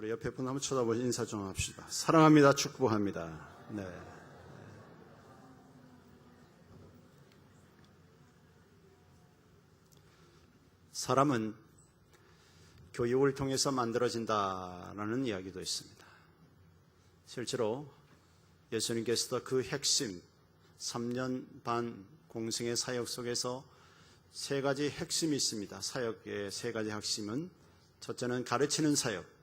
우리 옆에 분 한번 쳐다보고 인사 좀 합시다. 사랑합니다. 축복합니다. 네. 사람은 교육을 통해서 만들어진다라는 이야기도 있습니다. 실제로 예수님께서도 그 핵심 3년 반 공생의 사역 속에서 세 가지 핵심이 있습니다. 사역의 세 가지 핵심은 첫째는 가르치는 사역,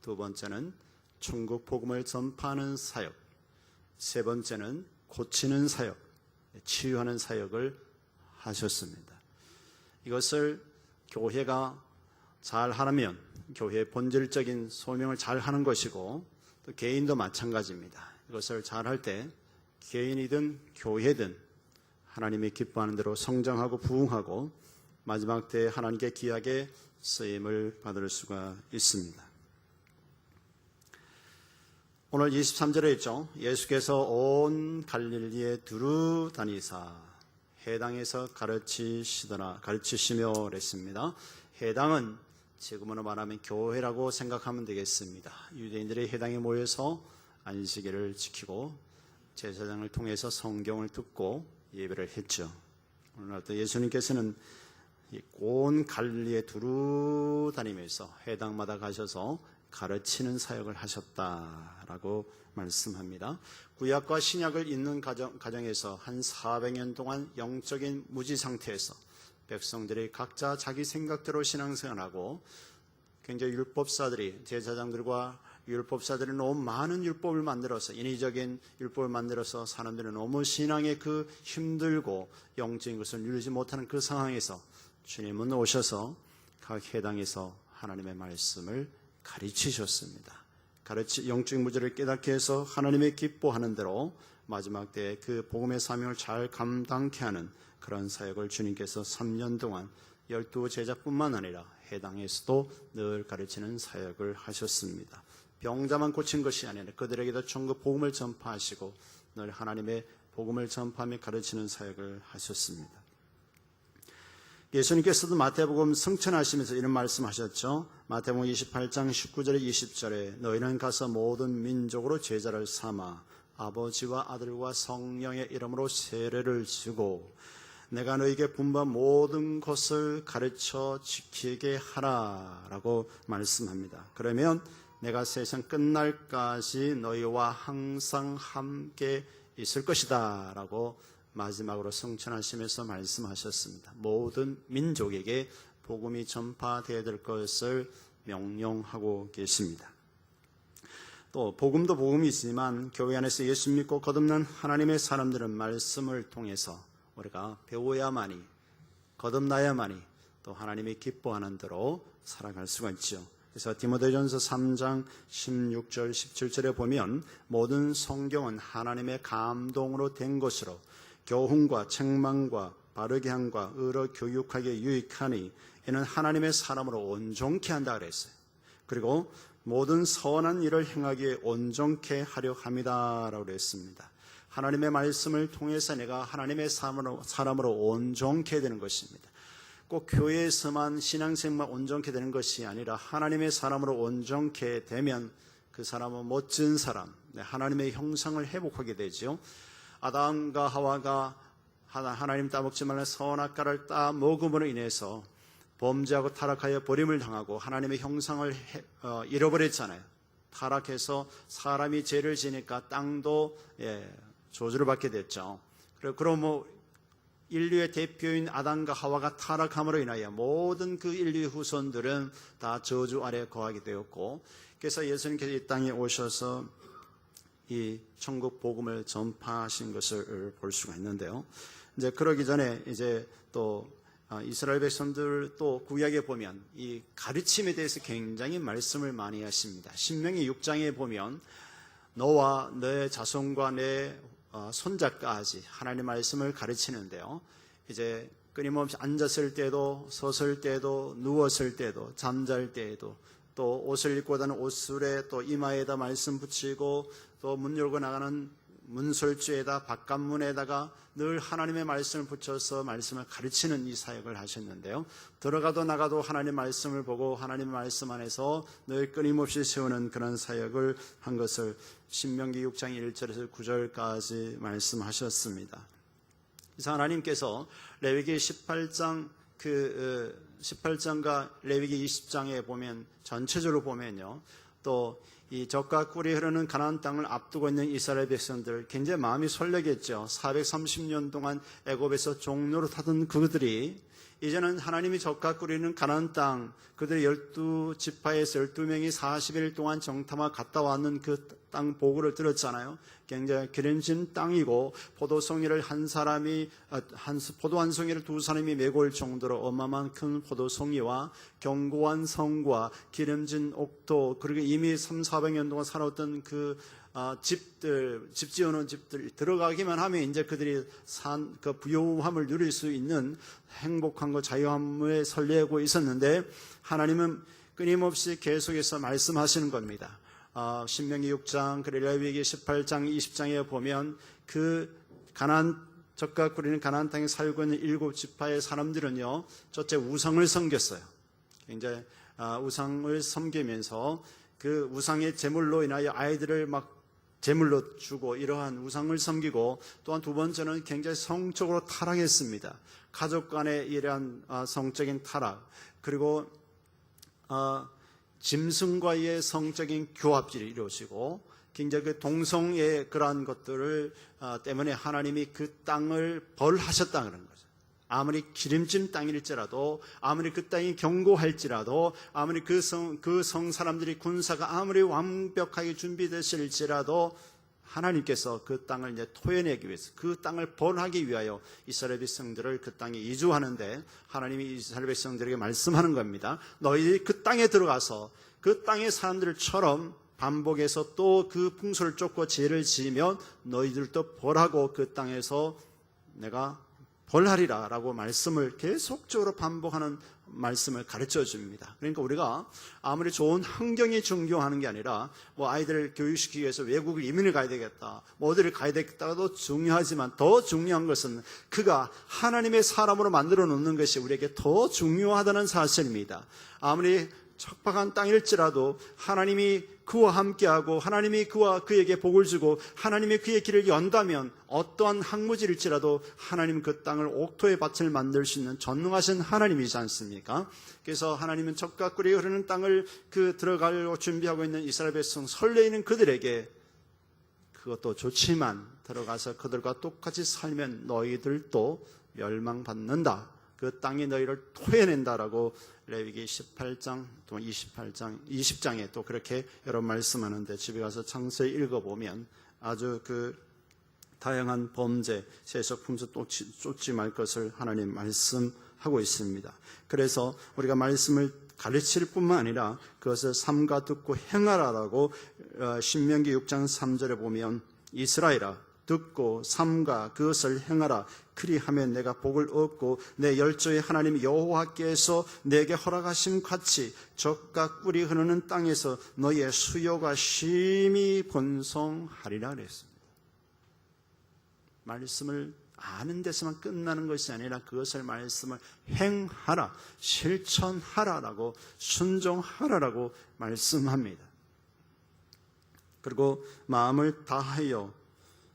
두 번째는 천국 복음을 전파하는 사역, 세 번째는 고치는 사역, 치유하는 사역을 하셨습니다. 이것을 교회가 잘 하려면 교회의 본질적인 소명을 잘 하는 것이고 또 개인도 마찬가지입니다. 이것을 잘 할 때 개인이든 교회든 하나님이 기뻐하는 대로 성장하고 부흥하고 마지막 때에 하나님께 귀하게 쓰임을 받을 수가 있습니다. 오늘 23절에 있죠. 예수께서 온 갈릴리에 두루 다니사 해당에서 가르치시며 그랬습니다. 해당은 지금으로 말하면 교회라고 생각하면 되겠습니다. 유대인들이 해당에 모여서 안식일을 지키고 제사장을 통해서 성경을 듣고 예배를 했죠. 오늘 또 예수님께서는 온 갈릴리에 두루 다니면서 해당마다 가셔서 가르치는 사역을 하셨다라고 말씀합니다. 구약과 신약을 읽는 가정에서 한 400년 동안 영적인 무지 상태에서 백성들이 각자 자기 생각대로 신앙생활하고 굉장히 율법사들이 제사장들과 율법사들이 너무 많은 율법을 만들어서 인위적인 율법을 만들어서 사람들은 너무 신앙에 그 힘들고 영적인 것을 누리지 못하는 그 상황에서 주님은 오셔서 각 해당에서 하나님의 말씀을 가르치셨습니다. 영적인 무지를 깨닫게 해서 하나님의 기뻐하는 대로 마지막 때에 그 복음의 사명을 잘 감당케 하는 그런 사역을 주님께서 3년 동안 12제자뿐만 아니라 해당에서도 늘 가르치는 사역을 하셨습니다. 병자만 고친 것이 아니라 그들에게도 천국 복음을 전파하시고 늘 하나님의 복음을 전파하며 가르치는 사역을 하셨습니다. 예수님께서도 마태복음 성천하시면서 이런 말씀하셨죠. 마태복음 28장 19절에 20절에 너희는 가서 모든 민족으로 제자를 삼아 아버지와 아들과 성령의 이름으로 세례를 주고 내가 너희에게 분부한 모든 것을 가르쳐 지키게 하라라고 말씀합니다. 그러면 내가 세상 끝날까지 너희와 항상 함께 있을 것이다 라고 마지막으로 성천하시면서 말씀하셨습니다. 모든 민족에게 복음이 전파되어야 될 것을 명령하고 계십니다. 또 복음도 복음이지만 교회 안에서 예수 믿고 거듭난 하나님의 사람들은 말씀을 통해서 우리가 배워야만이 거듭나야만이 또 하나님이 기뻐하는 대로 살아갈 수가 있죠. 그래서 디모데전서 3장 16절 17절에 보면 모든 성경은 하나님의 감동으로 된 것으로 교훈과 책망과 바르게 함과 의로 교육하기에 유익하니 이는 하나님의 사람으로 온전케 한다 그랬어요. 그리고 모든 선한 일을 행하기에 온전케 하려 함이다라고 그랬습니다. 하나님의 말씀을 통해서 내가 하나님의 사람으로 온전케 되는 것입니다. 꼭 교회에서만 신앙생활만 온전케 되는 것이 아니라 하나님의 사람으로 온전케 되면 그 사람은 멋진 사람, 하나님의 형상을 회복하게 되죠. 아담과 하와가 하나님 따먹지 말라 선악과를 따먹음으로 인해서 범죄하고 타락하여 버림을 당하고 하나님의 형상을 잃어버렸잖아요. 타락해서 사람이 죄를 지니까 땅도 저주를 받게 됐죠. 그럼 인류의 대표인 아담과 하와가 타락함으로 인하여 모든 그 인류의 후손들은 다 저주 아래 거하게 되었고, 그래서 예수님께서 이 땅에 오셔서 이 천국 복음을 전파하신 것을 볼 수가 있는데요. 이제 그러기 전에 이제 또 이스라엘 백성들 또 구약에 보면 이 가르침에 대해서 굉장히 말씀을 많이 하십니다. 신명기 6장에 보면 너와 내 자손과 내 손자까지 하나님의 말씀을 가르치는데요. 이제 끊임없이 앉았을 때도 섰을 때도 누웠을 때도 잠잘 때에도 또 옷을 입고 다니는 옷술에 또 이마에다 말씀 붙이고 또 문 열고 나가는 문설주에다 바깥문에다가 늘 하나님의 말씀을 붙여서 말씀을 가르치는 이 사역을 하셨는데요. 들어가도 나가도 하나님 말씀을 보고 하나님 말씀 안에서 늘 끊임없이 세우는 그런 사역을 한 것을 신명기 6장 1절에서 9절까지 말씀하셨습니다. 그래서 하나님께서 레위기 18장과 레위기 20장에 보면 전체적으로 보면요, 또 이 젖과 꿀이 흐르는 가나안 땅을 앞두고 있는 이스라엘 백성들 굉장히 마음이 설레겠죠. 430년 동안 애굽에서 종로로 타던 그들이 이제는 하나님이 젖과 꿀이 흐르는 가나안 땅, 그들의 12지파에서 12명이 40일 동안 정탐하 갔다 왔는 그 땅 보고를 들었잖아요. 굉장히 기름진 땅이고 포도송이를 포도 한 송이를 두 사람이 메고 올 정도로 어마어마한 큰 포도송이와 견고한 성과 기름진 옥토, 그리고 이미 300-400년 동안 살아왔던 그 집 지어놓은 집들 들어가기만 하면 이제 그들이 그 부유함을 누릴 수 있는 행복함과 자유함을 설레고 있었는데, 하나님은 끊임없이 계속해서 말씀하시는 겁니다. 신명기 6장, 그리고 레위기 18장, 20장에 보면 그 가나안 젖과 꿀이는 가나안 땅에 살고 있는 7지파의 사람들은요, 첫째 우상을 섬겼어요. 굉장히 우상을 섬기면서 그 우상의 제물로 인하여 아이들을 막 제물로 주고 이러한 우상을 섬기고, 또한 두 번째는 굉장히 성적으로 타락했습니다. 가족 간의 이러한 성적인 타락, 그리고 짐승과의 성적인 교합질이 이루어지고, 굉장히 그 동성의 그러한 것들을 때문에 하나님이 그 땅을 벌하셨다는 거죠. 아무리 기름진 땅일지라도, 아무리 그 땅이 견고할지라도, 아무리 그 성 사람들이 군사가 아무리 완벽하게 준비됐을지라도 하나님께서 그 땅을 이제 토해내기 위해서, 그 땅을 벌하기 위하여 이스라엘 백성들을 그 땅에 이주하는데, 하나님이 이스라엘 백성들에게 말씀하는 겁니다. 너희들이 그 땅에 들어가서 그 땅의 사람들처럼 반복해서 또 그 풍소를 쫓고 죄를 지으면 너희들도 벌하고 그 땅에서 내가 벌하리라 라고 말씀을 계속적으로 반복하는 말씀을 가르쳐 줍니다. 그러니까 우리가 아무리 좋은 환경이 중요한 게 아니라, 뭐 아이들을 교육시키기 위해서 외국을 이민을 가야 되겠다, 뭐 어디를 가야 되겠다도 중요하지만 더 중요한 것은 그가 하나님의 사람으로 만들어 놓는 것이 우리에게 더 중요하다는 사실입니다. 아무리 척박한 땅일지라도 하나님이 그와 함께하고 하나님이 그에게 복을 주고 하나님이 그의 길을 연다면 어떠한 항무지일지라도 하나님 그 땅을 옥토의 밭을 만들 수 있는 전능하신 하나님이지 않습니까? 그래서 하나님은 젖과 꿀이 흐르는 땅을 들어가려고 준비하고 있는 이스라엘 백성, 설레이는 그들에게 그것도 좋지만 들어가서 그들과 똑같이 살면 너희들도 멸망받는다, 그 땅이 너희를 토해낸다라고 레위기 18장 또 28장 20장에 또 그렇게 여러 말씀하는데, 집에 가서 창세히 읽어보면 아주 그 다양한 범죄, 세속 풍수 쫓지 말 것을 하나님 말씀하고 있습니다. 그래서 우리가 말씀을 가르칠 뿐만 아니라 그것을 삼가 듣고 행하라라고 신명기 6장 3절에 보면, 이스라엘아 듣고 삼가 그것을 행하라, 그리하면 내가 복을 얻고 내 열조의 하나님 여호와께서 내게 허락하심 같이 젖과 꿀이 흐르는 땅에서 너희의 수요가 심히 번성하리라 그랬습니다. 말씀을 아는 데서만 끝나는 것이 아니라 그것을 말씀을 행하라, 실천하라라고, 순종하라라고 말씀합니다. 그리고 마음을 다하여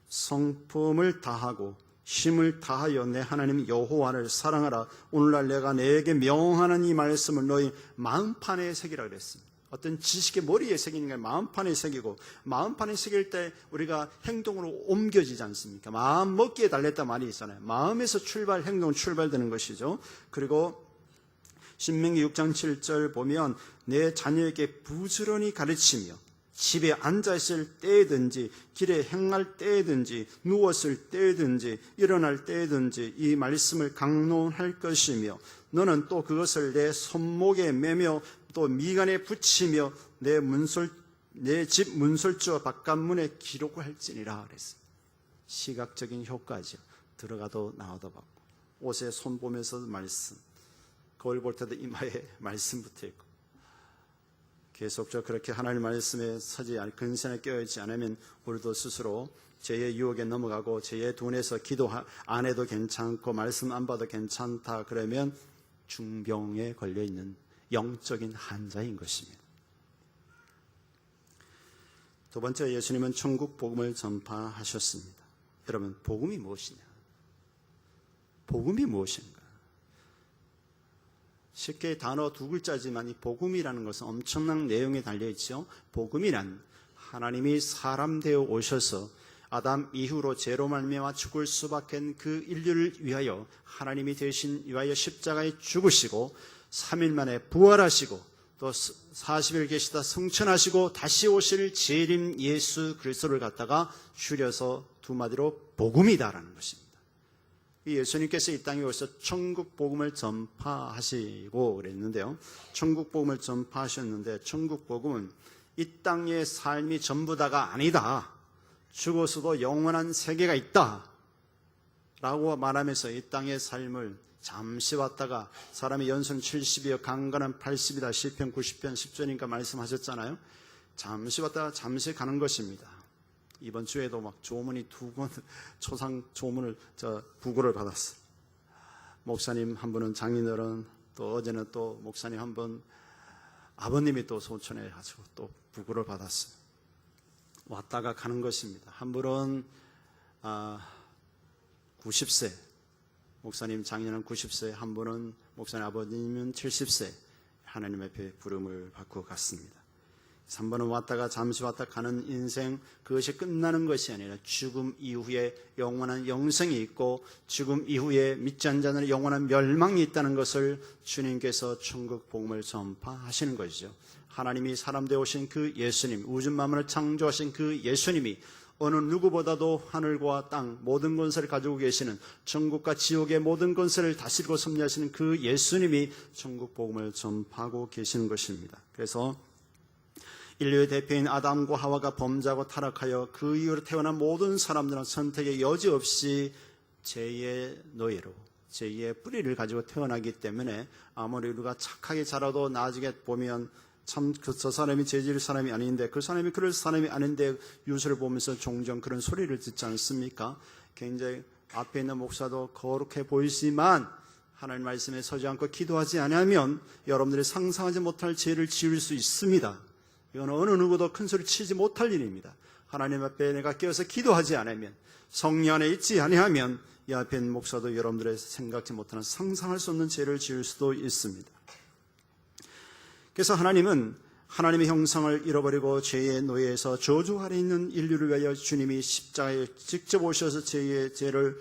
성품을 다하고 힘을 다하여 내 하나님 여호와를 사랑하라. 오늘날 내가 내게 명하는 이 말씀을 너희 마음판에 새기라 그랬습니다. 어떤 지식의 머리에 새기는 게 마음판에 새기고, 마음판에 새길 때 우리가 행동으로 옮겨지지 않습니까? 마음 먹기에 달렸다 말이 있잖아요. 마음에서 행동은 출발되는 것이죠. 그리고 신명기 6장 7절 보면, 내 자녀에게 부지런히 가르치며 집에 앉아있을 때든지 길에 행할 때든지 누웠을 때든지 일어날 때든지 이 말씀을 강론할 것이며, 너는 또 그것을 내 손목에 매며 또 미간에 붙이며 내 집 문설주와 바깥문에 기록할지니라 그랬습니다. 시각적인 효과죠. 들어가도 나와도 받고, 옷에 손 보면서도 말씀, 거울 볼 때도 이마에 말씀 붙어 있고, 계속적으로 그렇게 하나님 말씀에 서지 근신에 깨어있지 않으면 우리도 스스로 죄의 유혹에 넘어가고 죄의 둔에서 기도 안 해도 괜찮고 말씀 안 봐도 괜찮다 그러면 중병에 걸려있는 영적인 환자인 것입니다. 두 번째, 예수님은 천국 복음을 전파하셨습니다. 여러분, 복음이 무엇이냐? 복음이 무엇인가? 쉽게 단어 두 글자지만 이 복음이라는 것은 엄청난 내용에 달려있죠. 복음이란 하나님이 사람 되어 오셔서 아담 이후로 죄로 말미암아 죽을 수밖에 그 인류를 위하여 하나님이 대신 위하여 십자가에 죽으시고 3일 만에 부활하시고 또 40일 계시다 승천하시고 다시 오실 재림 예수 그리스도를 갖다가 줄여서 두 마디로 복음이다라는 것입니다. 예수님께서 이 땅에 오셔서 천국 복음을 전파하시고 그랬는데요. 천국 복음을 전파하셨는데 천국 복음은 이 땅의 삶이 전부 다가 아니다. 죽어서도 영원한 세계가 있다 라고 말하면서 이 땅의 삶을 잠시 왔다가 사람의 연순 70이여 강건한 80이다 시편 90편 10절인가 말씀하셨잖아요. 잠시 왔다가 잠시 가는 것입니다. 이번 주에도 막 조문이 두 권 초상 조문을 부고를 받았어요. 목사님 한 분은 장인어른, 또 어제는 또 목사님 한 분, 아버님이 또 소천해 가지고 또 부고를 받았어요. 왔다가 가는 것입니다. 한 분은 90세, 목사님 장인은 90세, 한 분은 목사님 아버님은 70세 하나님 앞에 부름을 받고 갔습니다. 3번은 왔다가 잠시 왔다 가는 인생, 그것이 끝나는 것이 아니라 죽음 이후에 영원한 영생이 있고 죽음 이후에 믿지 않는 자는 영원한 멸망이 있다는 것을 주님께서 천국 복음을 전파하시는 것이죠. 하나님이 사람 되어 오신 그 예수님, 우주 만물을 창조하신 그 예수님이 어느 누구보다도 하늘과 땅 모든 권세를 가지고 계시는 천국과 지옥의 모든 권세를 다스리고 섭리하시는 그 예수님이 천국 복음을 전파하고 계시는 것입니다. 그래서 인류의 대표인 아담과 하와가 범죄하고 타락하여 그 이후로 태어난 모든 사람들은 선택의 여지 없이 죄의 노예로 죄의 뿌리를 가지고 태어나기 때문에 아무리 우리가 착하게 자라도 나중에 보면 참 저 사람이 죄질 사람이 아닌데 그 사람이 그럴 사람이 아닌데 뉴스를 보면서 종종 그런 소리를 듣지 않습니까? 굉장히 앞에 있는 목사도 거룩해 보이지만 하나님 말씀에 서지 않고 기도하지 않으면 여러분들이 상상하지 못할 죄를 지을 수 있습니다. 이건 어느 누구도 큰 소리 치지 못할 일입니다. 하나님 앞에 내가 깨어서 기도하지 않으면, 성령 안에 있지 아니하면 이 앞에 있는 목사도 여러분들의 생각지 못하는 상상할 수 없는 죄를 지을 수도 있습니다. 그래서 하나님은 하나님의 형상을 잃어버리고 죄의 노예에서 저주 아래 있는 인류를 위하여 주님이 십자가에 직접 오셔서 죄를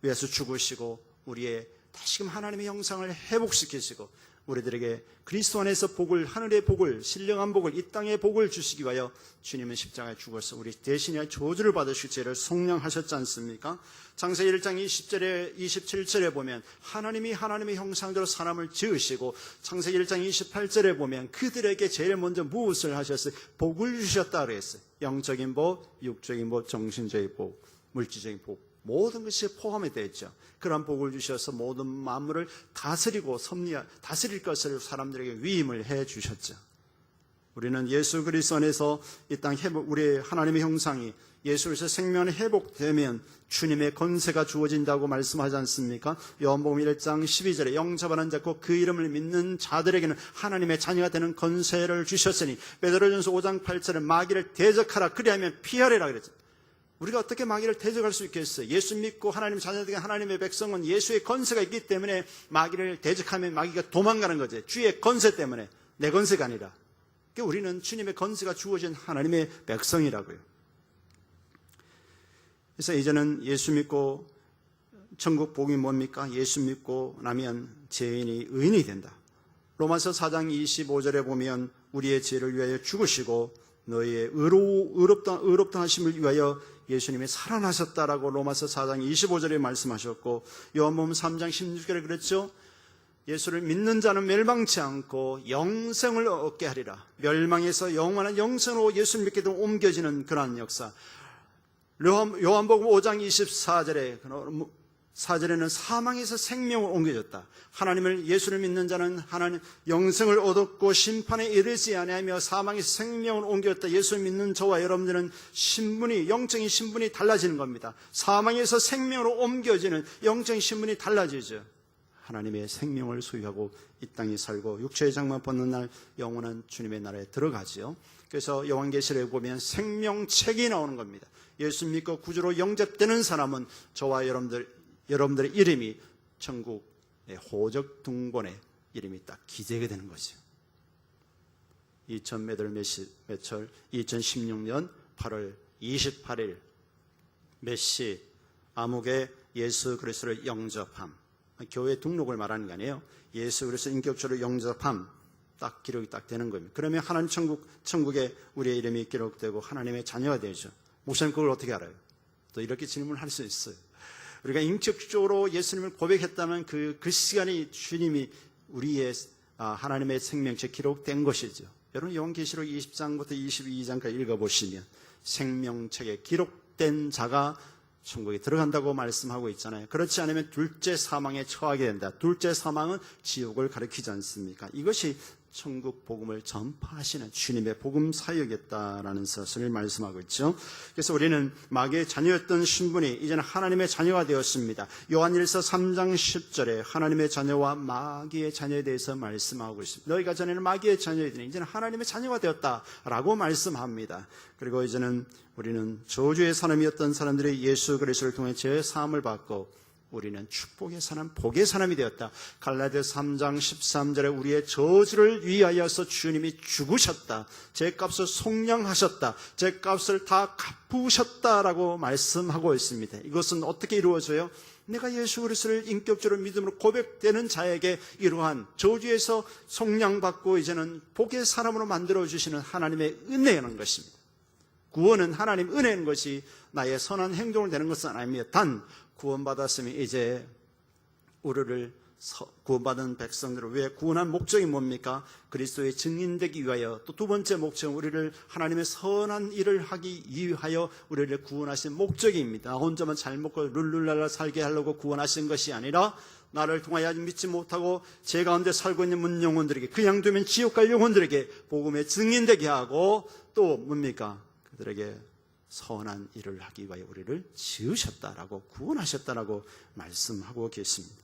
위해서 죽으시고 우리의 다시금 하나님의 형상을 회복시키시고 우리들에게 그리스도 안에서 복을, 하늘의 복을, 신령한 복을, 이 땅의 복을 주시기 위하여 주님은 십자가에 죽어서 우리 대신에 저주를 받으시고 죄를 속량하셨지 않습니까? 창세기 1장 20절에 27절에 보면 하나님이 하나님의 형상대로 사람을 지으시고 창세기 1장 28절에 보면 그들에게 제일 먼저 무엇을 하셨어요? 복을 주셨다 그랬어요. 영적인 복, 육적인 복, 정신적인 복, 물질적인 복, 모든 것이 포함이 되어 있죠. 그런 복을 주셔서 모든 만물을 다스리고 다스릴 것을 사람들에게 위임을 해 주셨죠. 우리는 예수 그리스도 안에서 이 땅 회복, 우리의 하나님의 형상이 예수에서 생명이 회복되면 주님의 권세가 주어진다고 말씀하지 않습니까? 요한복음 1장 12절에 영접하는 자 곧 그 이름을 믿는 자들에게는 하나님의 자녀가 되는 권세를 주셨으니 베드로전서 5장 8절에 마귀를 대적하라 그리하면 피하리라 그랬죠. 우리가 어떻게 마귀를 대적할 수 있겠어요? 예수 믿고 하나님 자녀들에게 하나님의 백성은 예수의 권세가 있기 때문에 마귀를 대적하면 마귀가 도망가는 거죠. 주의 권세 때문에, 내 권세가 아니라. 그러니까 우리는 주님의 권세가 주어진 하나님의 백성이라고요. 그래서 이제는 예수 믿고 천국 복이 뭡니까? 예수 믿고 나면 죄인이 의인이 된다. 로마서 4장 25절에 보면 우리의 죄를 위하여 죽으시고 너희의 의롭다 하심을 위하여 예수님이 살아나셨다라고 로마서 4장 25절에 말씀하셨고 요한복음 3장 16절에 그랬죠. 예수를 믿는 자는 멸망치 않고 영생을 얻게 하리라. 멸망에서 영원한 영생으로 예수를 믿게 되면 옮겨지는 그러한 역사. 요한복음 5장 24절에 4절에는 사망에서 생명을 옮겨줬다. 하나님을 예수를 믿는 자는 하나님 영생을 얻었고 심판에 이르지 아니하며 사망에서 생명을 옮겨줬다. 예수를 믿는 저와 여러분들은 신분이 영적인 신분이 달라지는 겁니다. 사망에서 생명으로 옮겨지는 영적인 신분이 달라지죠. 하나님의 생명을 소유하고 이 땅에 살고 육체의 장만 벗는 날 영원한 주님의 나라에 들어가지요. 그래서 요한계시록에 보면 생명책이 나오는 겁니다. 예수 믿고 구주로 영접되는 사람은 저와 여러분들의 이름이 천국의 호적 등본에 이름이 딱 기재가 되는 거죠. 2016년 8월 28일 몇 시 암흑에 예수 그리스도를 영접함. 교회 등록을 말하는 게 아니에요. 예수 그리스도 인격적으로 영접함. 딱 기록이 딱 되는 겁니다. 그러면 하나님 천국에 우리의 이름이 기록되고 하나님의 자녀가 되죠. 목사님 그걸 어떻게 알아요? 또 이렇게 질문을 할 수 있어요. 우리가 인격적으로 예수님을 고백했다면 그 시간이 주님이 우리의 하나님의 생명책 기록된 것이죠. 여러분 요한계시록 20장부터 22장까지 읽어보시면 생명책에 기록된 자가 천국에 들어간다고 말씀하고 있잖아요. 그렇지 않으면 둘째 사망에 처하게 된다. 둘째 사망은 지옥을 가리키지 않습니까? 이것이 천국 복음을 전파하시는 주님의 복음 사역이었다라는 사실을 말씀하고 있죠. 그래서 우리는 마귀의 자녀였던 신분이 이제는 하나님의 자녀가 되었습니다. 요한일서 3장 10절에 하나님의 자녀와 마귀의 자녀에 대해서 말씀하고 있습니다. 너희가 전에는 마귀의 자녀이더니 이제는 하나님의 자녀가 되었다라고 말씀합니다. 그리고 이제는 우리는 저주의 사람이었던 사람들이 예수 그리스도를 통해 죄 사함을 받고 우리는 축복의 사람, 복의 사람이 되었다. 갈라디아서 3장 13절에 우리의 저주를 위하여서 주님이 죽으셨다. 제 값을 속량하셨다. 제 값을 다 갚으셨다라고 말씀하고 있습니다. 이것은 어떻게 이루어져요? 내가 예수 그리스도를 인격적으로 믿음으로 고백되는 자에게 이러한 저주에서 속량받고 이제는 복의 사람으로 만들어주시는 하나님의 은혜라는 것입니다. 구원은 하나님 은혜인 것이 나의 선한 행동을 되는 것은 아닙니다. 단 구원받았으면 이제 우리를 구원받은 백성들을 왜 구원한 목적이 뭡니까? 그리스도의 증인되기 위하여. 또 두 번째 목적은 우리를 하나님의 선한 일을 하기 위하여 우리를 구원하신 목적입니다. 나 혼자만 잘 먹고 룰루랄라 살게 하려고 구원하신 것이 아니라 나를 통하여 믿지 못하고 제 가운데 살고 있는 문 영혼들에게 그냥 두면 지옥 갈 영혼들에게 복음의 증인되게 하고 또 뭡니까? 그들에게 선한 일을 하기 위하여 우리를 지으셨다라고 구원하셨다라고 말씀하고 계십니다.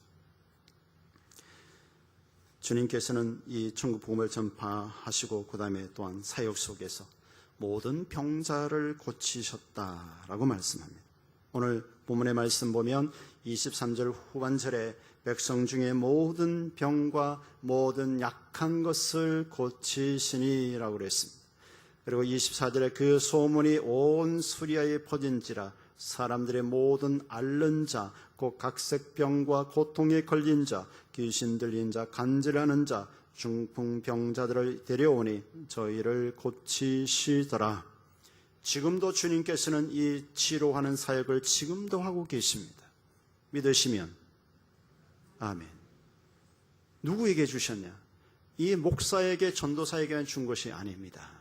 주님께서는 이 천국 복음을 전파하시고 그 다음에 또한 사역 속에서 모든 병자를 고치셨다라고 말씀합니다. 오늘 본문의 말씀 보면 23절 후반절에 백성 중에 모든 병과 모든 약한 것을 고치시니라고 그랬습니다. 그리고 24절에 그 소문이 온 수리아에 퍼진지라 사람들의 모든 앓는 자, 곧 각색병과 고통에 걸린 자, 귀신 들린 자, 간질하는 자, 중풍병자들을 데려오니 저희를 고치시더라. 지금도 주님께서는 이 치료하는 사역을 지금도 하고 계십니다. 믿으시면 아멘. 누구에게 주셨냐? 이 목사에게 전도사에게만 준 것이 아닙니다.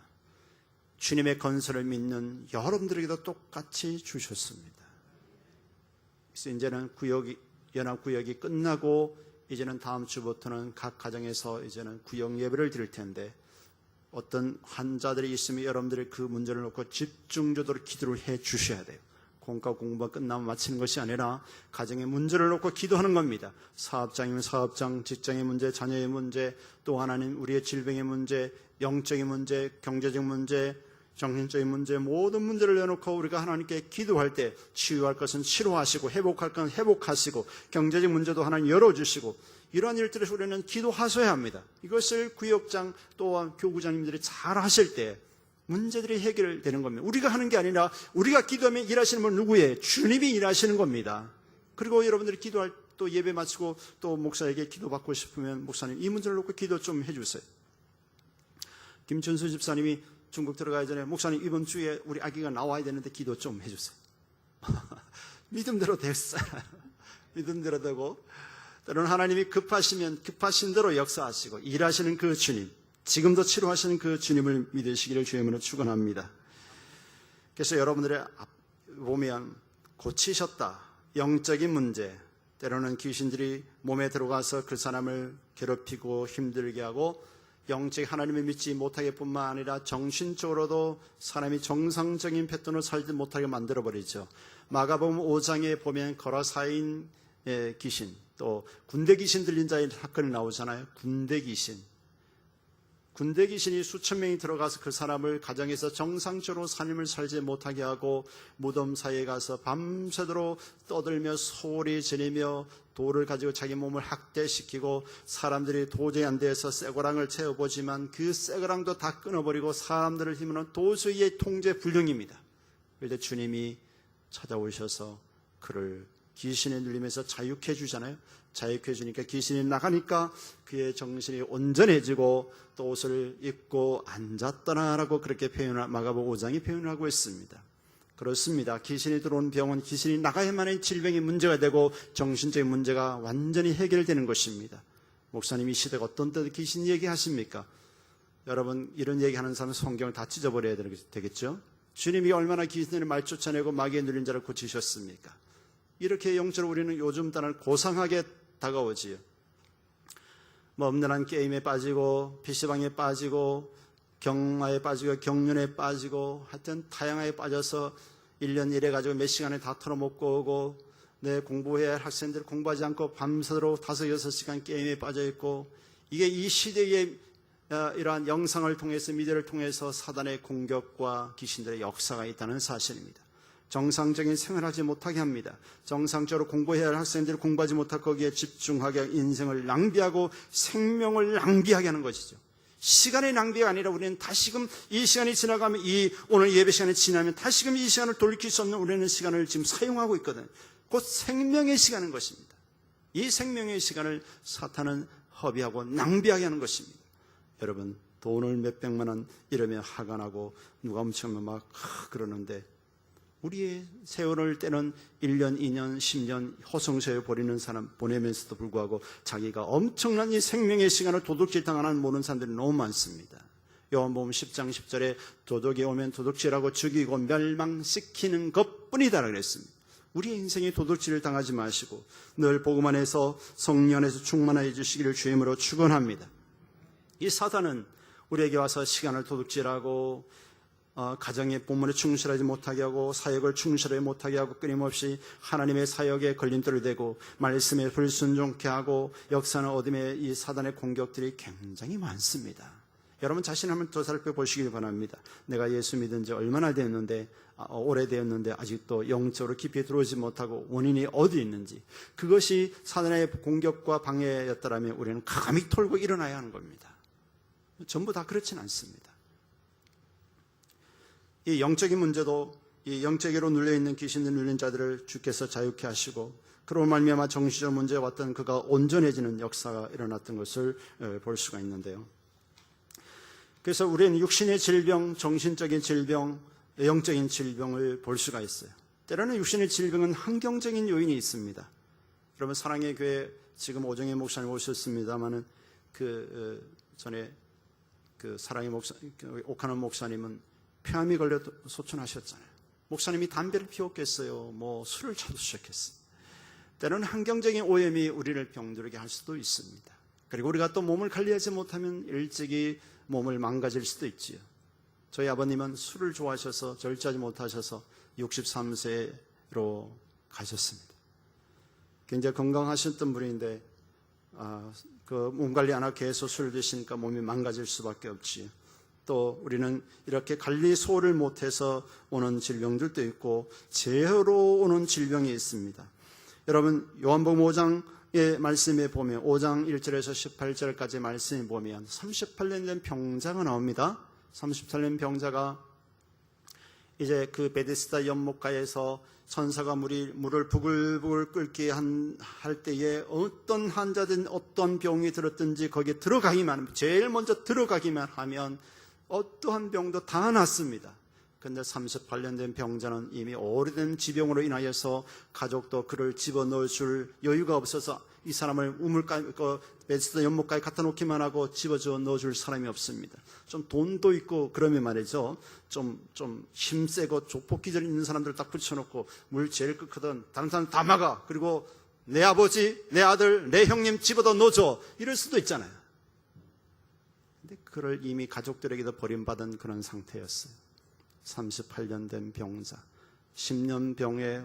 주님의 건설을 믿는 여러분들에게도 똑같이 주셨습니다. 그래서 이제는 연합구역이 끝나고 이제는 다음 주부터는 각 가정에서 이제는 구역 예배를 드릴 텐데 어떤 환자들이 있으면 여러분들이 그 문제를 놓고 집중적으로 기도를 해 주셔야 돼요. 공과 공부가 끝나면 마치는 것이 아니라 가정의 문제를 놓고 기도하는 겁니다. 사업장이면 사업장, 직장의 문제, 자녀의 문제, 또 하나는 우리의 질병의 문제, 영적인 문제, 경제적 문제, 정신적인 문제, 모든 문제를 내놓고 우리가 하나님께 기도할 때 치유할 것은 치료하시고 회복할 것은 회복하시고 경제적 문제도 하나님 열어주시고 이러한 일들에서 우리는 기도하셔야 합니다. 이것을 구역장 또한 교구장님들이 잘 하실 때 문제들이 해결되는 겁니다. 우리가 하는 게 아니라 우리가 기도하면 일하시는 분 누구예요? 주님이 일하시는 겁니다. 그리고 여러분들이 기도할 또 예배 마치고 또 목사에게 기도받고 싶으면 목사님 이 문제를 놓고 기도 좀 해주세요. 김준수 집사님이 중국 들어가기 전에 목사님 이번 주에 우리 아기가 나와야 되는데 기도 좀 해주세요. 믿음대로 됐어요. 믿음대로 되고 때로는 하나님이 급하시면 급하신 대로 역사하시고 일하시는 그 주님, 지금도 치료하시는 그 주님을 믿으시기를 주의 이름으로 축원합니다. 그래서 여러분들의 보면 고치셨다. 영적인 문제, 때로는 귀신들이 몸에 들어가서 그 사람을 괴롭히고 힘들게 하고 영적 하나님을 믿지 못하게 뿐만 아니라 정신적으로도 사람이 정상적인 패턴으로 살지 못하게 만들어버리죠. 마가복음 5장에 보면 거라사인 귀신, 또 군대 귀신 들린 자의 사건이 나오잖아요. 군대 귀신이 수천 명이 들어가서 그 사람을 가정에서 정상적으로 삶을 살지 못하게 하고 무덤 사이에 가서 밤새도록 떠들며 소리 지르며 돌을 가지고 자기 몸을 학대시키고 사람들이 도저히 안 돼서 쇠고랑을 채워보지만 그 쇠고랑도 다 끊어버리고 사람들을 힘으로는 도저히 통제 불능입니다. 그런데 주님이 찾아오셔서 그를 귀신에 눌리면서 자유케 해주잖아요. 자유케 해주니까 귀신이 나가니까 그의 정신이 온전해지고 또 옷을 입고 앉았더라라고 그렇게 마가복음 5장이 표현하고 있습니다. 그렇습니다. 귀신이 들어온 병은 귀신이 나가야만이 질병이 문제가 되고 정신적인 문제가 완전히 해결되는 것입니다. 목사님, 이 시대가 어떤 때도 귀신 얘기하십니까? 여러분, 이런 얘기하는 사람은 성경을 다 찢어버려야 되겠죠? 주님이 얼마나 귀신을 말 쫓아내고 마귀에 눌린 자를 고치셨습니까? 이렇게 영적으로 우리는 요즘 따라 고상하게 다가오지요. 뭐 엄연한 게임에 빠지고 PC방에 빠지고 경마에 빠지고 경륜에 빠지고 하여튼 다양하게 빠져서 1년 일해 가지고 몇 시간에 다 털어먹고 오고 내 공부해야 할 학생들 공부하지 않고 밤새도록 5-6시간 게임에 빠져있고 이게 이 시대의 이러한 영상을 통해서 미디어를 통해서 사단의 공격과 귀신들의 역사가 있다는 사실입니다. 정상적인 생활하지 못하게 합니다. 정상적으로 공부해야 할 학생들이 공부하지 못하고 거기에 집중하게 인생을 낭비하고 생명을 낭비하게 하는 것이죠. 시간의 낭비가 아니라 우리는 다시금 이 시간이 지나가면 오늘 예배 시간이 지나면 다시금 이 시간을 돌이킬 수 없는 우리는 시간을 지금 사용하고 있거든요. 곧 생명의 시간인 것입니다. 이 생명의 시간을 사탄은 허비하고 낭비하게 하는 것입니다. 여러분, 돈을 몇백만 원 이러면 화가 나고 누가 훔치면 막 그러는데 우리의 세월을 때는 1년, 2년, 10년 허송세월 버리는 사람 보내면서도 불구하고 자기가 엄청난 이 생명의 시간을 도둑질 당하는 모르는 사람들이 너무 많습니다. 요한복음 10장 10절에 도둑이 오면 도둑질하고 죽이고 멸망시키는 것뿐이다 그랬습니다. 우리의 인생에 도둑질을 당하지 마시고 늘 복음 안에서 성령 안에서 충만하여 주시기를 주임으로 축원합니다. 이 사단은 우리에게 와서 시간을 도둑질하고 가정의 본문에 충실하지 못하게 하고 사역을 충실하지 못하게 하고 끊임없이 하나님의 사역에 걸림돌이 되고 말씀에 불순종케 하고 역사는 어둠의 이 사단의 공격들이 굉장히 많습니다. 여러분 자신 한번 더 살펴보시길 바랍니다. 내가 예수 믿은 지 얼마나 되었는데 오래되었는데 아직도 영적으로 깊이 들어오지 못하고 원인이 어디 있는지, 그것이 사단의 공격과 방해였다면 우리는 감히 털고 일어나야 하는 겁니다. 전부 다 그렇진 않습니다. 이 영적인 문제도 이 영적으로 눌려있는 귀신들 눌린 자들을 주께서 자유케 하시고 그로 말미암아 정신적 문제에 왔던 그가 온전해지는 역사가 일어났던 것을 볼 수가 있는데요. 그래서 우리는 육신의 질병, 정신적인 질병, 영적인 질병을 볼 수가 있어요. 때로는 육신의 질병은 환경적인 요인이 있습니다. 여러분 사랑의 교회 지금 오정혜 목사님 오셨습니다마는 전에 사랑의 목사 옥하는 목사님은 폐암이 걸려 소천하셨잖아요. 목사님이 담배를 피웠겠어요? 뭐 술을 찾으셨겠어요? 때로는 환경적인 오염이 우리를 병들게 할 수도 있습니다. 그리고 우리가 또 몸을 관리하지 못하면 일찍이 몸을 망가질 수도 있지요. 저희 아버님은 술을 좋아하셔서 절제하지 못하셔서 63세로 가셨습니다. 굉장히 건강하셨던 분인데 몸 관리 안 하고 계속 술을 드시니까 몸이 망가질 수밖에 없지요. 또 우리는 이렇게 관리 소홀을 못해서 오는 질병들도 있고 재해로 오는 질병이 있습니다. 여러분 요한복음 5장의 말씀에 보면 5장 1절에서 18절까지 말씀에 보면 38년 된 병자가 나옵니다. 38년 병자가 이제 그 베데스다 연못가에서 천사가 물을 부글부글 끓게 할 때에 어떤 환자든 어떤 병이 들었든지 거기에 들어가기만 하면, 제일 먼저 들어가기만 하면 어떠한 병도 다 낫습니다. 그런데 38년 된 병자는 이미 오래된 지병으로 인하여서 가족도 그를 집어넣을 줄 여유가 없어서 이 사람을 베데스다 연못가에 갖다 놓기만 하고 집어넣어 넣어줄 사람이 없습니다. 좀 돈도 있고 그러면 말이죠. 좀 힘세고 조폭기질 있는 사람들 딱 붙여놓고 물 제일 끓거든 다른 사람 다 막아. 그리고 내 아버지, 내 아들, 내 형님 집어다 넣어줘. 이럴 수도 있잖아요. 근데 그를 이미 가족들에게도 버림받은 그런 상태였어요. 38년 된 병자, 10년 병에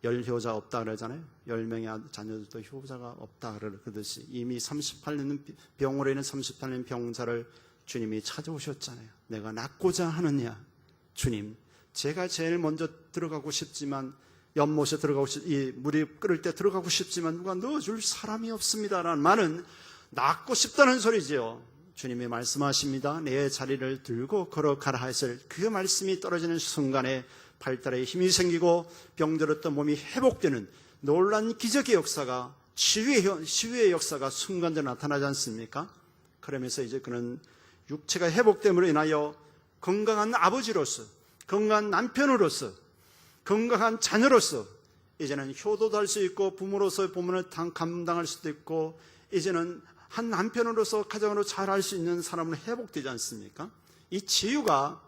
열효자 없다 그러잖아요. 10명의 자녀들도 효자가 없다 그러듯이 이미 38년 병으로 인한 38년 병자를 주님이 찾아오셨잖아요. 내가 낫고자 하느냐. 주님, 제가 제일 먼저 들어가고 싶지만 연못에 이 물이 끓을 때 들어가고 싶지만 누가 넣어줄 사람이 없습니다라는 말은 낫고 싶다는 소리지요. 주님이 말씀하십니다. 내 자리를 들고 걸어가라 했을 그 말씀이 떨어지는 순간에 발달에 힘이 생기고 병들었던 몸이 회복되는 놀란 기적의 역사가 치유의 역사가 순간적으로 나타나지 않습니까? 그러면서 이제 그는 육체가 회복됨으로 인하여 건강한 아버지로서, 건강한 남편으로서, 건강한 자녀로서 이제는 효도도 할 수 있고 부모로서 부모를 감당할 수도 있고 이제는 한 남편으로서 가정으로 잘할 수 있는 사람으로 회복되지 않습니까? 이 치유가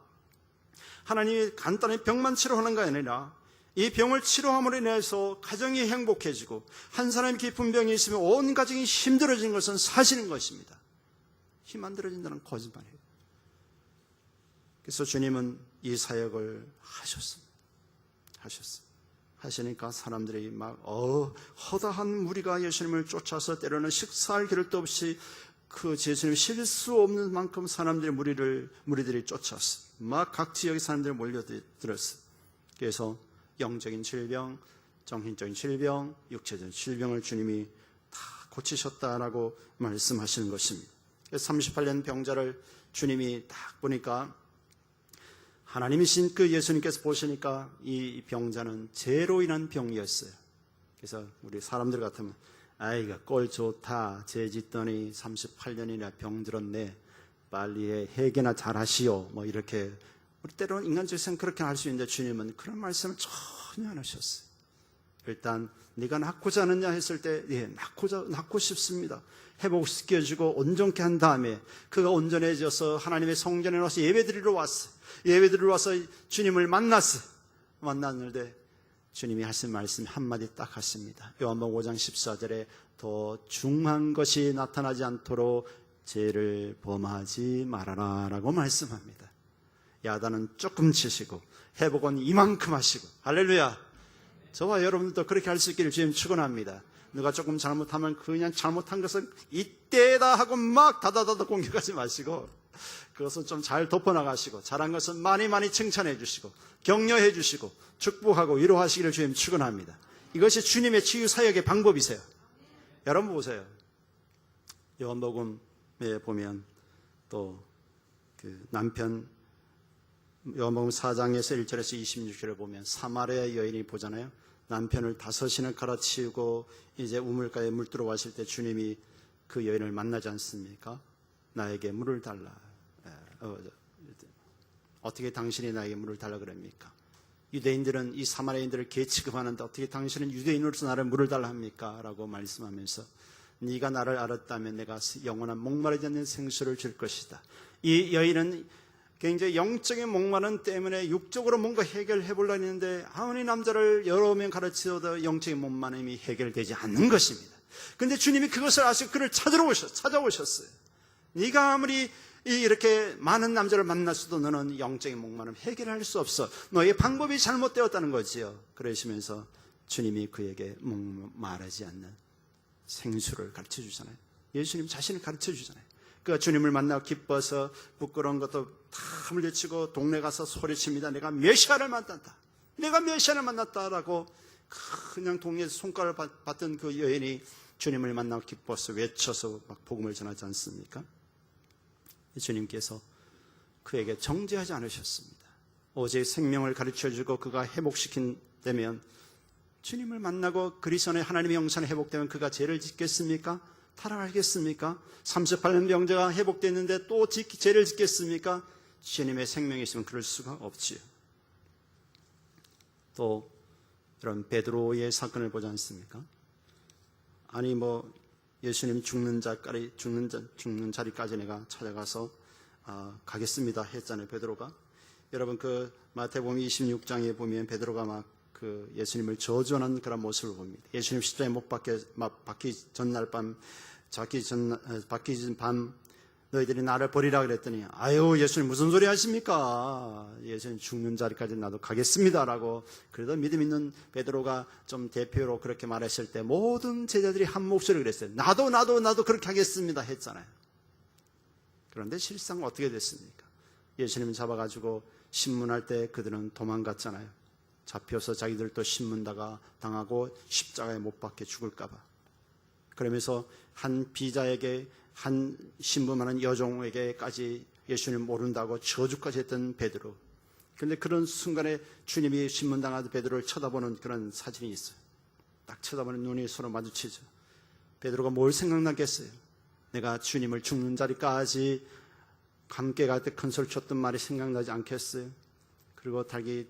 하나님이 간단히 병만 치료하는 게 아니라 이 병을 치료함으로 인해서 가정이 행복해지고 한 사람이 깊은 병이 있으면 온 가정이 힘들어진 것은 사실인 것입니다. 힘 안 들어진다는 거짓말이에요. 그래서 주님은 이 사역을 하셨습니다. 하시니까 사람들이 막 허다한 무리가 예수님을 쫓아서 때로는 식사할 기를도 없이 그 예수님이 쉴 수 없는 만큼 사람들이 무리들이 쫓았어. 막 각 지역의 사람들이 몰려들었어. 그래서 영적인 질병, 정신적인 질병, 육체적인 질병을 주님이 다 고치셨다라고 말씀하시는 것입니다. 38년 병자를 주님이 딱 보니까 하나님이신 그 예수님께서 보시니까 이 병자는 죄로 인한 병이었어요. 그래서 우리 사람들 같으면 아이가 꼴 좋다. 죄 짓더니 38년이나 병들었네. 빨리 회개나 잘하시오. 뭐 이렇게 우리 때로는 인간적인 생각 그렇게 할 수 있는데 주님은 그런 말씀을 전혀 안 하셨어요. 일단 네가 낫고자 하느냐 했을 때 낫고 싶습니다. 회복시켜주고 온전케 한 다음에 그가 온전해져서 하나님의 성전에 와서 예배드리러 왔어요. 예배드리러 와서 주님을 만났는데 주님이 하신 말씀 한마디 딱 하십니다. 요한복음 5장 14절에 더 중한 것이 나타나지 않도록 죄를 범하지 말아라 라고 말씀합니다. 야단은 조금 치시고 회복은 이만큼 하시고 할렐루야. 저와 여러분들도 그렇게 할 수 있기를 주님 축원합니다. 누가 조금 잘못하면 그냥 잘못한 것은 이때다 하고 막 다다다다 공격하지 마시고 그것은 좀 잘 덮어나가시고 잘한 것은 많이 칭찬해 주시고 격려해 주시고 축복하고 위로하시기를 주님 축원합니다. 이것이 주님의 치유 사역의 방법이세요. 여러분 보세요. 요한복음에 보면 또 그 남편 요한복음 4장에서 1절에서 26절에 보면 사마리아 여인이 보잖아요. 남편을 5시나 갈아치우고 이제 우물가에 물 들어왔을 때 주님이 그 여인을 만나지 않습니까? 나에게 물을 달라. 어떻게 당신이 나에게 물을 달라 그럽니까? 유대인들은 이 사마리아인들을 개 취급하는데 어떻게 당신은 유대인으로서 나를 물을 달라 합니까? 라고 말씀하면서 네가 나를 알았다면 내가 영원한 목마르지 않는 생수를 줄 것이다. 이 여인은 굉장히 영적인 목마름 때문에 육적으로 뭔가 해결해 보려고 했는데 아무리 남자를 여러 명 가르쳐도 영적인 목마름이 해결되지 않는 것입니다. 그런데 주님이 그것을 아시고 그를 찾아오셨어요. 네가 아무리 이렇게 많은 남자를 만났어도 너는 영적인 목마름 해결할 수 없어. 너의 방법이 잘못되었다는 거지요. 그러시면서 주님이 그에게 목마르지 않는 생수를 가르쳐 주잖아요. 예수님 자신을 가르쳐 주잖아요. 그가 주님을 만나고 기뻐서 부끄러운 것도 다 물리치고 동네 가서 소리칩니다. 내가 메시아를 만났다. 내가 메시아를 만났다라고 그냥 동네에서 손가락을 받던 그 여인이 주님을 만나고 기뻐서 외쳐서 막 복음을 전하지 않습니까? 주님께서 그에게 정죄하지 않으셨습니다. 오직 생명을 가르쳐주고 그가 회복시킨다면 주님을 만나고 그리스도의 하나님의 영산이 회복되면 그가 죄를 짓겠습니까? 타락하겠습니까? 38년 병자가 회복됐는데 또 죄를 짓겠습니까? 주님의 생명이 있으면 그럴 수가 없지요. 또 이런 베드로의 사건을 보지 않습니까? 아니 예수님 죽는 자리까지 내가 찾아가서 가겠습니다 했잖아요. 베드로가. 여러분 그 마태복음 26장에 보면 베드로가 막 그 예수님을 저주하는 그런 모습을 봅니다. 예수님 십자가에 못 박기 전날 밤, 박기 전 밤 너희들이 나를 버리라 그랬더니 아유 예수님 무슨 소리 하십니까? 예수님 죽는 자리까지 나도 가겠습니다라고. 그래도 믿음 있는 베드로가 좀 대표로 그렇게 말했을 때 모든 제자들이 한 목소리로 그랬어요. 나도 그렇게 하겠습니다 했잖아요. 그런데 실상 어떻게 됐습니까? 예수님 잡아가지고 신문할 때 그들은 도망갔잖아요. 잡혀서 자기들도 신문다가 당하고 십자가에 못 박혀 죽을까 봐. 그러면서 한 비자에게, 한 신부만한 여종에게까지 예수님 모른다고 저주까지 했던 베드로. 그런데 그런 순간에 주님이 신문당하던 베드로를 쳐다보는 그런 사진이 있어요. 딱 쳐다보는 눈이 서로 마주치죠. 베드로가 뭘 생각나겠어요? 내가 주님을 죽는 자리까지 함께 갈 때 큰 소리 쳤던 말이 생각나지 않겠어요? 그리고 닭이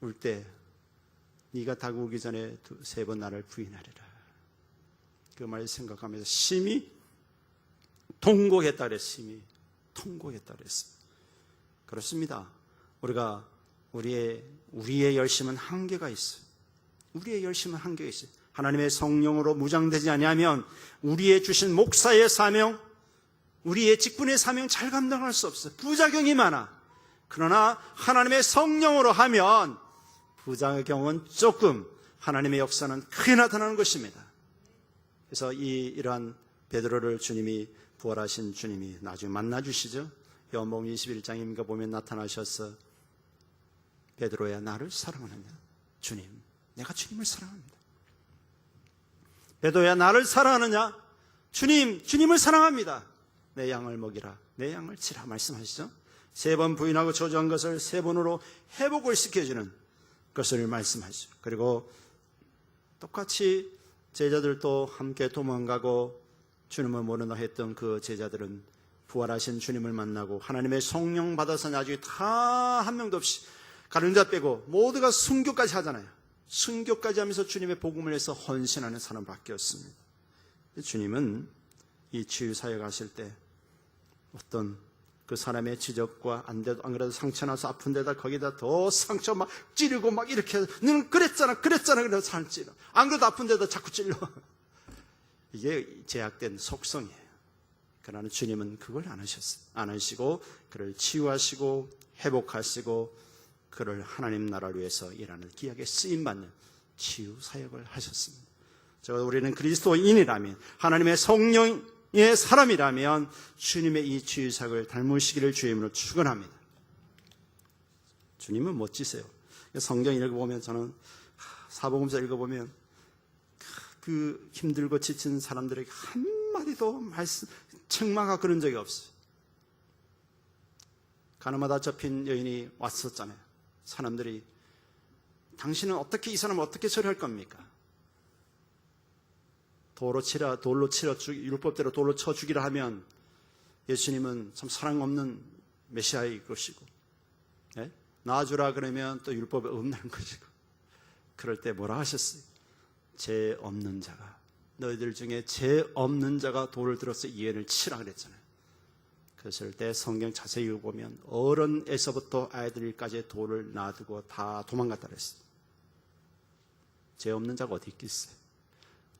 울 때 네가 닭 우기 전에 3번 나를 부인하리라. 그 말을 생각하면서 심히 통곡했다 그랬어요. 심히 통곡했다 그랬어요. 그렇습니다. 우리가 우리의 열심은 한계가 있어요. 우리의 열심은 한계가 있어요. 하나님의 성령으로 무장되지 아니하면 우리의 주신 목사의 사명, 우리의 직분의 사명 잘 감당할 수 없어요. 부작용이 많아. 그러나 하나님의 성령으로 하면 부작용은 조금, 하나님의 역사는 크게 나타나는 것입니다. 그래서 이러한 베드로를 주님이, 부활하신 주님이 나중에 만나주시죠. 요한복음 21장인가 보면 나타나셔서 베드로야 나를 사랑하느냐? 주님, 내가 주님을 사랑합니다. 베드로야 나를 사랑하느냐? 주님을 사랑합니다. 내 양을 먹이라, 내 양을 치라 말씀하시죠. 3번 부인하고 저주한 것을 3번으로 회복을 시켜주는 것을 말씀하시죠. 그리고 똑같이 제자들도 함께 도망가고 주님을 모르나 했던 그 제자들은 부활하신 주님을 만나고 하나님의 성령 받아서 나중에 다 한 명도 없이 가룟 자 빼고 모두가 순교까지 하잖아요. 순교까지 하면서 주님의 복음을 해서 헌신하는 사람 바뀌었습니다. 주님은 이 치유 사역 하실 때 어떤 그 사람의 지적과 안 그래도 상처 나서 아픈 데다 거기다 더 상처 막 찌르고 막 이렇게 너는 그랬잖아 그래서 살 찌르. 안 그래도 아픈 데다 자꾸 찔러. 이게 제약된 속성이에요. 그러나 주님은 그걸 안 하셨어요. 안 하시고 그를 치유하시고 회복하시고 그를 하나님 나라를 위해서 일하는 귀하게 쓰임받는 치유 사역을 하셨습니다. 우리는 그리스도인이라면 하나님의 성령의 사람이라면 주님의 이 치유 사역을 닮으시기를 주의 이름으로 축원합니다. 주님은 멋지세요. 성경 읽어보면 저는 사복음서 읽어보면 그 힘들고 지친 사람들에게 한마디도 책망하고 그런 적이 없어요. 가늠하다 접힌 여인이 왔었잖아요. 사람들이 당신은 어떻게 이 사람을 어떻게 처리할 겁니까? 돌로 치러 율법대로 돌로 쳐 죽이라 하면 예수님은 참 사랑 없는 메시아일 것이고, 네? 놔주라 그러면 또 율법에 어긋나는 것이고, 그럴 때 뭐라 하셨어요? 죄 없는 자가, 너희들 중에 죄 없는 자가 돌을 들어서 이 애를 치라 그랬잖아요. 그랬을 때 성경 자세히 읽어보면 어른에서부터 아이들까지 돌을 놔두고 다 도망갔다 그랬어요. 죄 없는 자가 어디 있겠어요?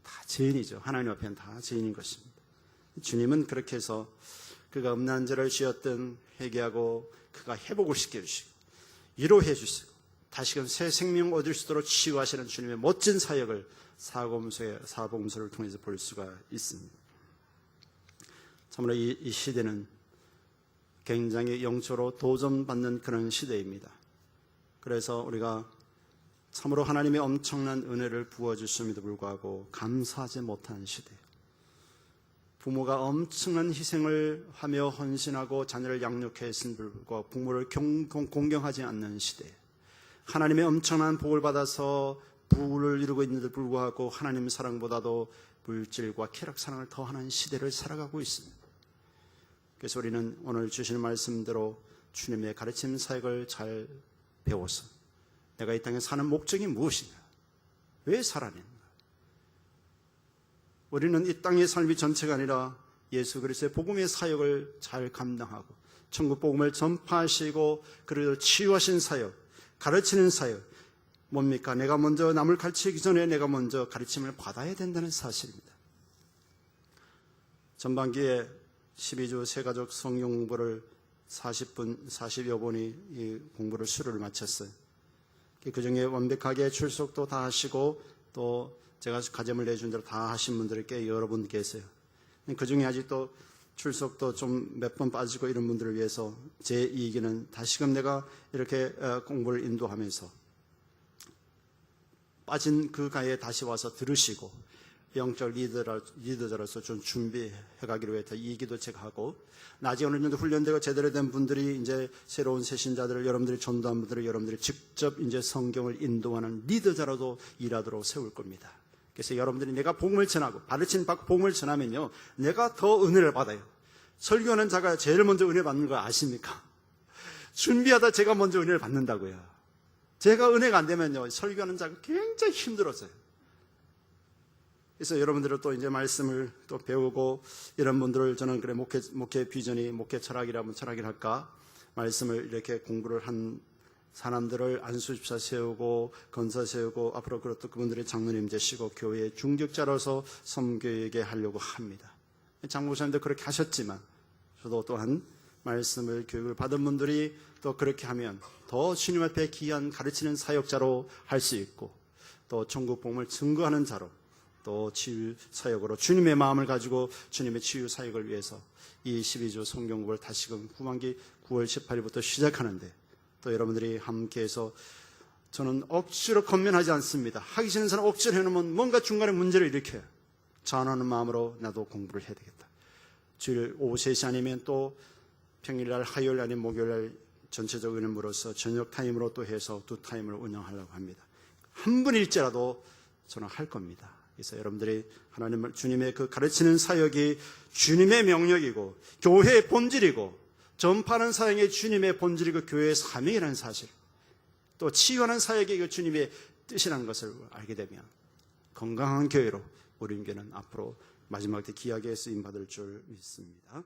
다 죄인이죠. 하나님 앞에는 다 죄인인 것입니다. 주님은 그렇게 해서 그가 음란 죄를 지었던 회개하고 그가 회복을 시켜주시고 위로해 주시고 다시금 새 생명 얻을 수 있도록 치유하시는 주님의 멋진 사역을 사복음서를 통해서 볼 수가 있습니다. 참으로 이 시대는 굉장히 영적으로 도전받는 그런 시대입니다. 그래서 우리가 참으로 하나님의 엄청난 은혜를 부어주심에도 불구하고 감사하지 못한 시대, 부모가 엄청난 희생을 하며 헌신하고 자녀를 양육했음에도 불구하고 부모를 공경하지 않는 시대, 하나님의 엄청난 복을 받아서 부를 이루고 있는데도 불구하고 하나님 사랑보다도 물질과 쾌락 사랑을 더하는 시대를 살아가고 있습니다. 그래서 우리는 오늘 주신 말씀대로 주님의 가르침 사역을 잘 배워서 내가 이 땅에 사는 목적이 무엇인가? 왜 살아내는가? 우리는 이 땅의 삶이 전체가 아니라 예수 그리스도의 복음의 사역을 잘 감당하고 천국 복음을 전파하시고 그를 치유하신 사역, 가르치는 사역, 뭡니까? 내가 먼저 남을 가르치기 전에 내가 먼저 가르침을 받아야 된다는 사실입니다. 전반기에 12주 세가족 성경 공부를 40여 분이 이 공부를 수료를 마쳤어요. 그 중에 완벽하게 출석도 다 하시고 또 제가 가점을 내준 대로 다 하신 분들이 꽤 여러분 계세요. 그 중에 아직도 출석도 좀 몇 번 빠지고 이런 분들을 위해서 제 이익에는 다시금 내가 이렇게 공부를 인도하면서 빠진 그 가에 다시 와서 들으시고 영적 리더자로서 좀 준비해 가기로 해서 이 기도 제가 하고 나중에 어느 정도 훈련되고 제대로 된 분들이 이제 새로운 새신자들을 여러분들이 전도한 분들을 여러분들이 직접 이제 성경을 인도하는 리더자로도 일하도록 세울 겁니다. 그래서 여러분들이 내가 복음을 전하고 가르침 받고 복음을 전하면요 내가 더 은혜를 받아요. 설교하는 자가 제일 먼저 은혜 받는 거 아십니까? 준비하다 제가 먼저 은혜를 받는다고요. 제가 은혜가 안 되면요 설교하는 자가 굉장히 힘들었어요. 그래서 여러분들은 또 이제 말씀을 또 배우고 이런 분들을 저는 그래 목회 비전이 목회 철학이라면 철학이랄까 말씀을 이렇게 공부를 한 사람들을 안수집사 세우고 건사 세우고 앞으로 그것도 그분들의 장로님 되시고 교회의 중직자로서 섬기게 하려고 합니다. 장목사님도 그렇게 하셨지만 저도 또한 말씀을 교육을 받은 분들이 또 그렇게 하면 더 주님 앞에 귀한 가르치는 사역자로 할 수 있고 또 천국 복음을 증거하는 자로 또 치유 사역으로 주님의 마음을 가지고 주님의 치유 사역을 위해서 이 12주 성경 공부를 다시금 후반기 9월 18일부터 시작하는데 또 여러분들이 함께해서 저는 억지로 권면하지 않습니다. 하기 싫은 사람 억지로 해놓으면 뭔가 중간에 문제를 일으켜요. 전하는 마음으로 나도 공부를 해야 되겠다. 주일 오후 3시 아니면 또 평일날 화요일 아니면 목요일날 전체적 은혜물로서 저녁 타임으로 또 해서 2타임을 운영하려고 합니다. 한 분일지라도 저는 할 겁니다. 그래서 여러분들이 하나님 주님의 그 가르치는 사역이 주님의 명령이고 교회의 본질이고 전파하는 사역이 주님의 본질이고 교회의 사명이라는 사실 또 치유하는 사역이 그 주님의 뜻이라는 것을 알게 되면 건강한 교회로 우리 교회는 앞으로 마지막 때 귀하게 쓰임받을 줄 믿습니다.